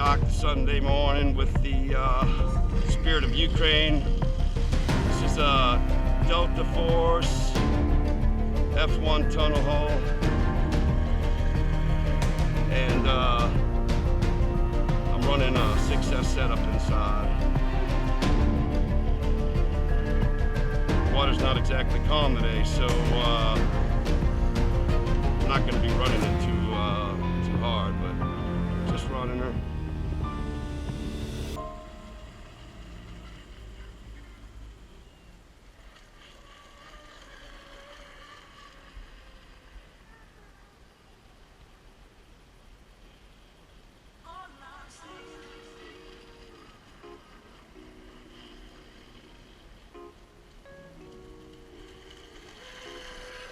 dock Sunday morning with the Spirit of Ukraine. This is a Delta Force F1 tunnel hull, and I'm running a 6S setup inside. Water's not exactly calm today, so I'm not going to be running it too hard, but just running her.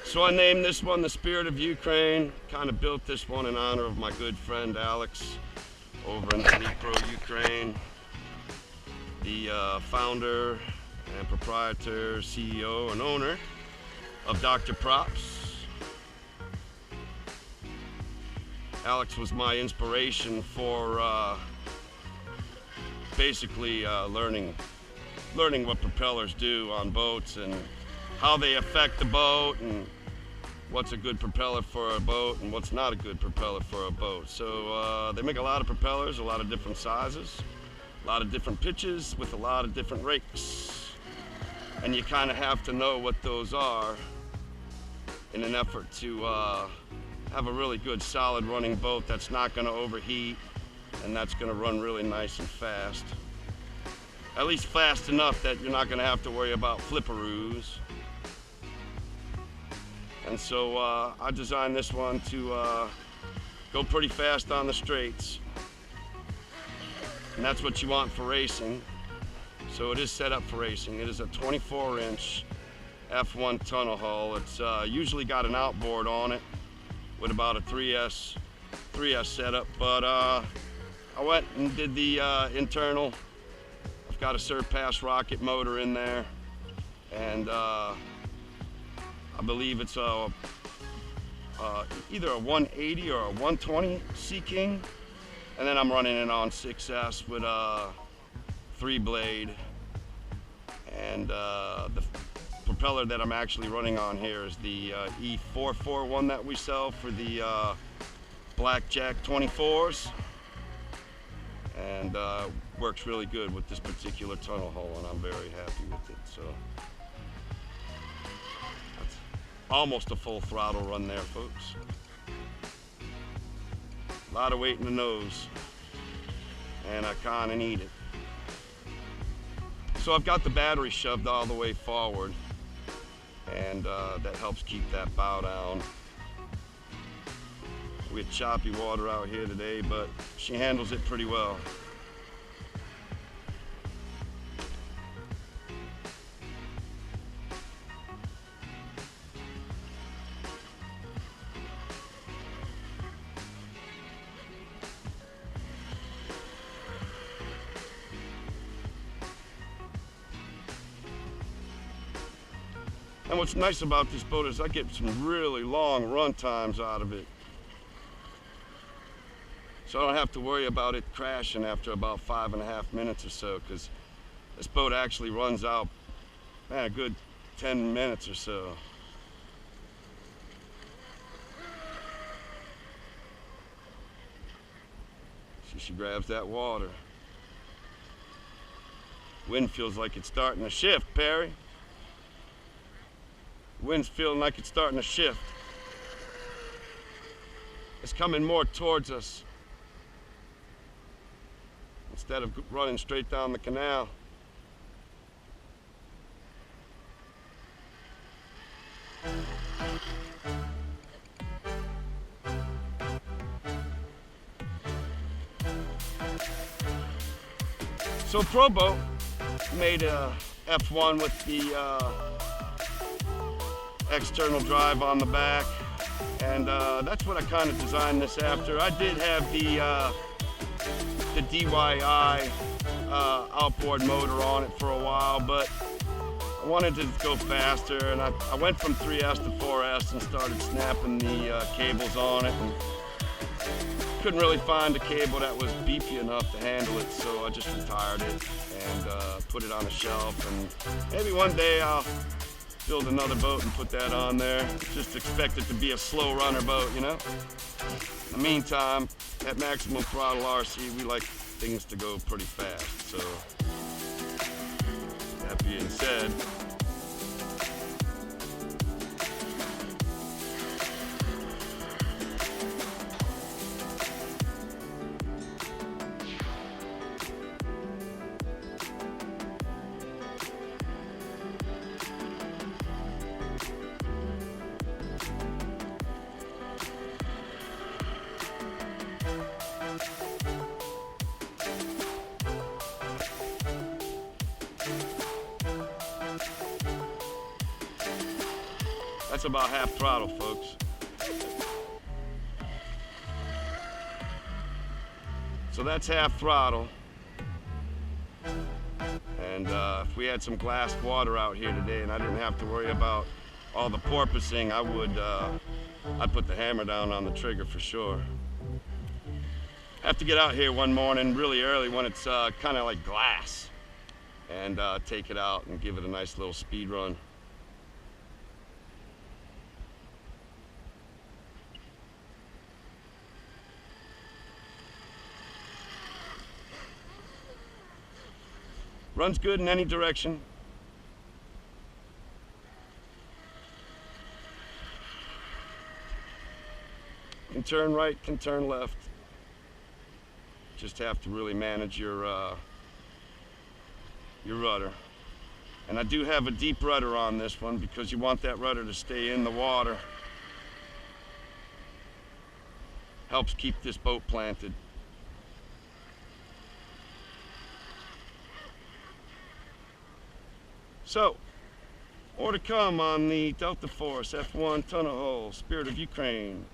So I named this one the Spirit of Ukraine. Kind of built this one in honor of my good friend Alex over in Dnipro, Ukraine. The founder and proprietor, CEO, and owner of Dr. Props. Alex was my inspiration for basically learning what propellers do on boats and how they affect the boat, and what's a good propeller for a boat and what's not a good propeller for a boat. So they make a lot of propellers, a lot of different sizes, a lot of different pitches with a lot of different rakes. And you kind of have to know what those are in an effort to have a really good solid running boat that's not going to overheat and that's going to run really nice and fast. At least fast enough that you're not going to have to worry about flipperoos. And so I designed this one to go pretty fast on the straights. And that's what you want for racing. So it is set up for racing. It is a 24-inch F1 tunnel hull. It's usually got an outboard on it with about a 3S setup. But I went and did the internal. I've got a Surpass rocket motor in there. And I believe it's either a 180 or a 120 Sea King, and then I'm running it on 6S with a 3-blade, and the propeller that I'm actually running on here is the E441 that we sell for the Blackjack 24s, and works really good with this particular tunnel hull, and I'm very happy with it. So. Almost a full throttle run there, folks. A lot of weight in the nose, and I kind of need it. So I've got the battery shoved all the way forward, and that helps keep that bow down. We had choppy water out here today, but she handles it pretty well. And what's nice about this boat is I get some really long run times out of it. So I don't have to worry about it crashing after about 5.5 minutes or so, because this boat actually runs out, man, a good 10 minutes or so. See, she grabs that water. Wind feels like it's starting to shift, Perry. Wind's feeling like it's starting to shift. It's coming more towards us instead of running straight down the canal. So ProBoat made a F1 with the external drive on the back, and that's what I kind of designed this after. I did have the DYI outboard motor on it for a while, but I wanted to go faster, and I went from 3S to 4S and started snapping the cables on it and couldn't really find a cable that was beefy enough to handle it, so I just retired it and put it on a shelf. And maybe one day I'll build another boat and put that on there. Just expect it to be a slow runner boat, you know? In the meantime, at Maximum Throttle RC, we like things to go pretty fast. So, that being said, that's about half throttle, folks. So that's half throttle. And if we had some glassed water out here today and I didn't have to worry about all the porpoising, I'd put the hammer down on the trigger for sure. I have to get out here one morning really early when it's kind of like glass and take it out and give it a nice little speed run. Runs good in any direction. Can turn right, can turn left. Just have to really manage your rudder. And I do have a deep rudder on this one because you want that rudder to stay in the water. Helps keep this boat planted. So, more to come on the Delta Force F1 Tunnel Hole, Spirit of Ukraine.